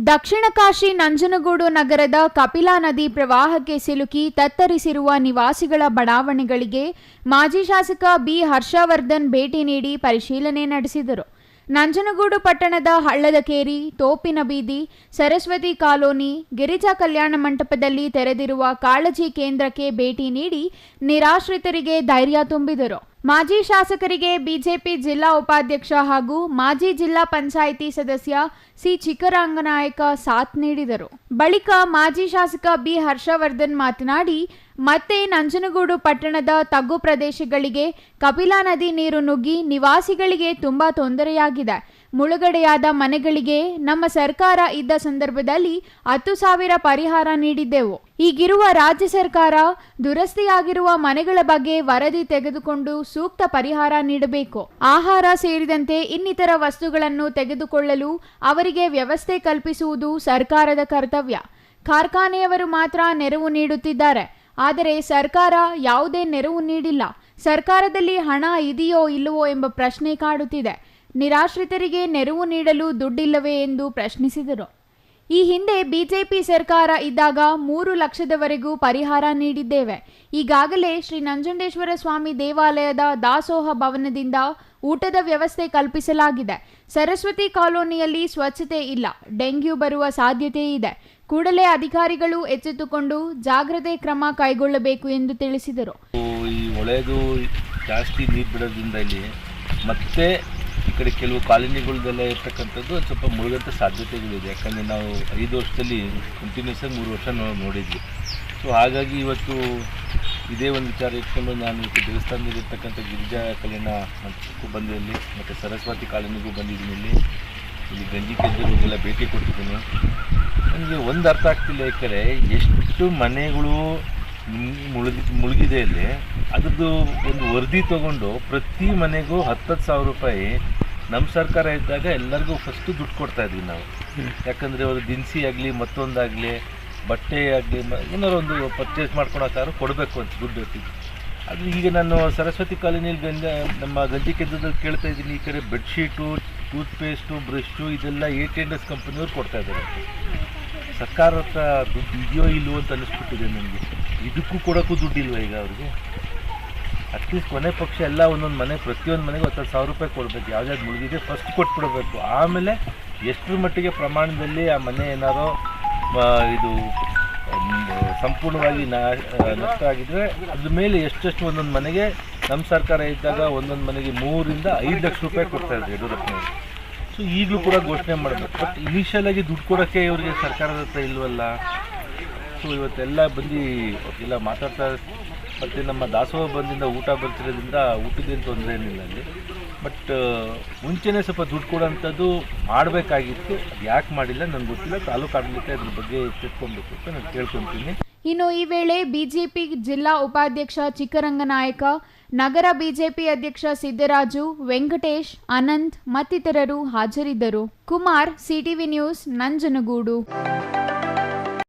ದಕ್ಷಿಣ ಕಾಶಿ ನಂಜನಗೂಡು ನಗರದ ಕಪಿಲಾ ನದಿ ಪ್ರವಾಹಕ್ಕೆ ಸಿಲುಕಿ ತತ್ತರಿಸಿರುವ ನಿವಾಸಿಗಳ ಬಡಾವಣೆಗಳಿಗೆ ಮಾಜಿ ಶಾಸಕ ಬಿ ಹರ್ಷವರ್ಧನ್ ಭೇಟಿ ನೀಡಿ ಪರಿಶೀಲನೆ ನಡೆಸಿದರು. ನಂಜನಗೂಡು ಪಟ್ಟಣದ ಹಳ್ಳದಕೇರಿ, ತೋಪಿನ ಬೀದಿ, ಸರಸ್ವತಿ ಕಾಲೋನಿ, ಗಿರಿಜಾ ಕಲ್ಯಾಣ ಮಂಟಪದಲ್ಲಿ ತೆರೆದಿರುವ ಕಾಳಜಿ ಕೇಂದ್ರಕ್ಕೆ ಭೇಟಿ ನೀಡಿ ನಿರಾಶ್ರಿತರಿಗೆ ಧೈರ್ಯ ತುಂಬಿದರು. ಮಾಜಿ ಶಾಸಕರಿಗೆ ಬಿಜೆಪಿ ಜಿಲ್ಲಾ ಉಪಾಧ್ಯಕ್ಷ ಹಾಗೂ ಮಾಜಿ ಜಿಲ್ಲಾ ಪಂಚಾಯಿತಿ ಸದಸ್ಯ ಸಿ ಚಿಕ್ಕರಂಗನಾಯಕ ಸಾಥ್ ನೀಡಿದರು. ಬಳಿಕ ಮಾಜಿ ಶಾಸಕ ಬಿ ಹರ್ಷವರ್ಧನ್ ಮಾತನಾಡಿ, ಮತ್ತೆ ನಂಜನಗೂಡು ಪಟ್ಟಣದ ತಗ್ಗು ಪ್ರದೇಶಗಳಿಗೆ ಕಪಿಲಾ ನದಿ ನೀರು ನುಗ್ಗಿ ನಿವಾಸಿಗಳಿಗೆ ತುಂಬಾ ತೊಂದರೆಯಾಗಿದೆ. ಮುಳುಗಡೆಯಾದ ಮನೆಗಳಿಗೆ ನಮ್ಮ ಸರ್ಕಾರ ಇದ್ದ ಸಂದರ್ಭದಲ್ಲಿ 10,000 ಪರಿಹಾರ ನೀಡಿದ್ದೆವು. ಈಗಿರುವ ರಾಜ್ಯ ಸರ್ಕಾರ ದುರಸ್ತಿಯಾಗಿರುವ ಮನೆಗಳ ಬಗ್ಗೆ ವರದಿ ತೆಗೆದುಕೊಂಡು ಸೂಕ್ತ ಪರಿಹಾರ ನೀಡಬೇಕು. ಆಹಾರ ಸೇರಿದಂತೆ ಇನ್ನಿತರ ವಸ್ತುಗಳನ್ನು ತೆಗೆದುಕೊಳ್ಳಲು ಅವರಿಗೆ ವ್ಯವಸ್ಥೆ ಕಲ್ಪಿಸುವುದು ಸರ್ಕಾರದ ಕರ್ತವ್ಯ. ಕಾರ್ಖಾನೆಯವರು ಮಾತ್ರ ನೆರವು ನೀಡುತ್ತಿದ್ದಾರೆ. ಆದರೆ ಸರ್ಕಾರ ಯಾವುದೇ ನೆರವು ನೀಡಿಲ್ಲ. ಸರ್ಕಾರದಲ್ಲಿ ಹಣ ಇದೆಯೋ ಇಲ್ಲವೋ ಎಂಬ ಪ್ರಶ್ನೆ ಕಾಡುತ್ತಿದೆ. ನಿರಾಶ್ರಿತರಿಗೆ ನೆರವು ನೀಡಲು ದುಡ್ಡಿಲ್ಲವೇ ಎಂದು ಪ್ರಶ್ನಿಸಿದರು. ಈ ಹಿಂದೆ ಬಿಜೆಪಿ ಸರ್ಕಾರ ಇದ್ದಾಗ 3 ಲಕ್ಷದವರೆಗೂ ಪರಿಹಾರ ನೀಡಿದ್ದೇವೆ. ಈಗಾಗಲೇ ಶ್ರೀ ನಂಜುಂಡೇಶ್ವರ ಸ್ವಾಮಿ ದೇವಾಲಯದ ದಾಸೋಹ ಭವನದಿಂದ ಊಟದ ವ್ಯವಸ್ಥೆ ಕಲ್ಪಿಸಲಾಗಿದೆ. ಸರಸ್ವತಿ ಕಾಲೋನಿಯಲ್ಲಿ ಸ್ವಚ್ಛತೆ ಇಲ್ಲ, ಡೆಂಗ್ಯೂ ಬರುವ ಸಾಧ್ಯತೆ ಇದೆ. ಕೂಡಲೇ ಅಧಿಕಾರಿಗಳು ಎಚ್ಚೆತ್ತುಕೊಂಡು ಜಾಗ್ರತೆ ಕ್ರಮ ಕೈಗೊಳ್ಳಬೇಕು ಎಂದು ತಿಳಿಸಿದರು. ಈ ಒಳ್ಳೆಯದು ಜಾಸ್ತಿ ನೀರು ಬಿಡೋದ್ರಿಂದ ಇಲ್ಲಿ ಮತ್ತೆ ಈ ಕಡೆ ಕೆಲವು ಕಾಲೋನಿಗಳದೆಲ್ಲ ಇರ್ತಕ್ಕಂಥದ್ದು ಸ್ವಲ್ಪ ಮುಳುಗಂಥ ಸಾಧ್ಯತೆಗಳಿದೆ. ಯಾಕಂದರೆ ನಾವು 5 ವರ್ಷದಲ್ಲಿ ಕಂಟಿನ್ಯೂಸ್ ಆಗಿ 3 ವರ್ಷ ನೋಡಿದ್ವಿ. ಸೊ ಹಾಗಾಗಿ ಇವತ್ತು ಇದೇ ಒಂದು ವಿಚಾರ ಇಟ್ಕೊಂಡು ನಾನು ಇವತ್ತು ದೇವಸ್ಥಾನದಲ್ಲಿರ್ತಕ್ಕಂಥ ಗಿರಿಜಾ ಕಲ್ಯಾಣ ಮಂಟಪಕ್ಕೂ ಬಂದಿಲ್ಲಿ ಮತ್ತು ಸರಸ್ವತಿ ಕಾಲೋನಿಗೂ ಬಂದಿದ್ದೀನಿ. ಇಲ್ಲಿ ಗಂಜಿ ಕೆದ್ದರಿಗೆಲ್ಲ ಭೇಟಿ ಕೊಟ್ಟಿದ್ದೀನಿ. ನನಗೆ ಒಂದು ಅರ್ಥ ಆಗ್ತಿಲ್ಲ, ಯಾಕಂದರೆ ಎಷ್ಟು ಮನೆಗಳು ಮುಳುಗಿದೆ ಇಲ್ಲಿ. ಅದ್ರದ್ದು ಒಂದು ವರದಿ ತೊಗೊಂಡು ಪ್ರತಿ ಮನೆಗೂ 10,000 ರೂಪಾಯಿ ನಮ್ಮ ಸರ್ಕಾರ ಇದ್ದಾಗ ಎಲ್ಲರಿಗೂ ಫಸ್ಟು ದುಡ್ಡು ಕೊಡ್ತಾಯಿದ್ವಿ ನಾವು. ಯಾಕಂದರೆ ಅವರು ದಿನಸಿ ಆಗಲಿ ಮತ್ತೊಂದಾಗಲಿ ಬಟ್ಟೆ ಆಗಲಿ ಏನಾರು ಒಂದು ಪರ್ಚೇಸ್ ಮಾಡ್ಕೊಳಕ್ಕಾದ್ರೂ ಕೊಡಬೇಕು ಅಂತ ದುಡ್ಡು ಇರ್ತಿತ್ತು. ಅದು ಈಗ ನಾನು ಸರಸ್ವತಿ ಕಾಲೋನಿಯಲ್ಲಿ ನಮ್ಮ ಗಂಜಿ ಕೆದ್ದದಲ್ಲಿ ಕೇಳ್ತಾ ಇದ್ದೀನಿ. ಈ ಕಡೆ ಬೆಡ್ಶೀಟು, ಟೂತ್ಪೇಸ್ಟು, ಬ್ರಷ್ಷು ಇದೆಲ್ಲ A10S ಕಂಪನಿಯವ್ರು ಕೊಡ್ತಾಯಿದ್ದಾರೆ. ಸರ್ಕಾರ ಹತ್ರ ದುಡ್ಡು ಇದೆಯೋ ಇಲ್ಲವೋ ಅಂತ ಅನ್ನಿಸ್ಬಿಟ್ಟಿದೆ ನನಗೆ. ಇದಕ್ಕೂ ಕೊಡೋಕ್ಕೂ ದುಡ್ಡಿಲ್ವ ಈಗ ಅವ್ರಿಗೆ? ಅಟ್ಲೀಸ್ಟ್ ಕೊನೆ ಪಕ್ಷ ಎಲ್ಲ ಒಂದೊಂದು ಮನೆ ಪ್ರತಿಯೊಂದು ಮನೆಗೂ 10,000 ರೂಪಾಯಿ ಕೊಡಬೇಕು. ಯಾವ್ದಾದ್ರು ಮುಳುಗಿದೆ ಫಸ್ಟ್ ಕೊಟ್ಬಿಡಬೇಕು. ಆಮೇಲೆ ಎಷ್ಟರ ಮಟ್ಟಿಗೆ ಪ್ರಮಾಣದಲ್ಲಿ ಆ ಮನೆ ಏನಾರೋ ಇದು ಸಂಪೂರ್ಣವಾಗಿ ನಷ್ಟ ಆಗಿದ್ರೆ ಅದ್ರ ಮೇಲೆ ಎಷ್ಟೆಷ್ಟು ಒಂದೊಂದು ಮನೆಗೆ ನಮ್ಮ ಸರ್ಕಾರ ಇದ್ದಾಗ ಒಂದೊಂದು ಮನೆಗೆ 3 ರಿಂದ 5 ಲಕ್ಷ ರೂಪಾಯಿ ಕೊಡ್ತಾಯಿದ್ರು ಯಡಿಯೂರಪ್ಪನವರು. ಸೊ ಈಗಲೂ ಕೂಡ ಘೋಷಣೆ ಮಾಡಬೇಕು. ಬಟ್ ಇನಿಷಿಯಲಾಗಿ ದುಡ್ಡು ಕೊಡೋಕ್ಕೆ ಇವರಿಗೆ ಸರ್ಕಾರದ ಹತ್ರ ಇಲ್ವಲ್ಲ. ಸೊ ಇವತ್ತೆಲ್ಲ ಬಂದು ಎಲ್ಲ ಮಾತಾಡ್ತಾ, ಮತ್ತು ನಮ್ಮ ದಾಸೋಹ ಬಂದಿಂದ ಊಟ ಬರ್ತಿರೋದ್ರಿಂದ ಊಟದೇನು ತೊಂದರೆ ಏನಿಲ್ಲ ಅಲ್ಲಿ. ಬಟ್ ಮುಂಚೆನೇ ಸ್ವಲ್ಪ ದುಡ್ಡು ಕೊಡೋಂಥದ್ದು ಮಾಡಬೇಕಾಗಿತ್ತು. ಅದು ಯಾಕೆ ಮಾಡಿಲ್ಲ ನನಗೆ ಗೊತ್ತಿಲ್ಲ. ತಾಲೂಕು ಆಡಳಿತ ಇದ್ರ ಬಗ್ಗೆ ಎಚ್ಚೆತ್ಕೊಬೇಕು ಅಂತ ನಾನು ಕೇಳ್ಕೊತೀನಿ. ಇನ್ನು ಈ ವೇಳೆ ಬಿಜೆಪಿ ಜಿಲ್ಲಾ ಉಪಾಧ್ಯಕ್ಷ ಚಿಕ್ಕರಂಗನಾಯಕ, ನಗರ ಬಿಜೆಪಿ ಅಧ್ಯಕ್ಷ ಸಿದ್ದರಾಜು, ವೆಂಕಟೇಶ್, ಅನಂತ್ ಮತ್ತಿತರರು ಹಾಜರಿದ್ದರು. Kumar, CTV news, Nanjangud.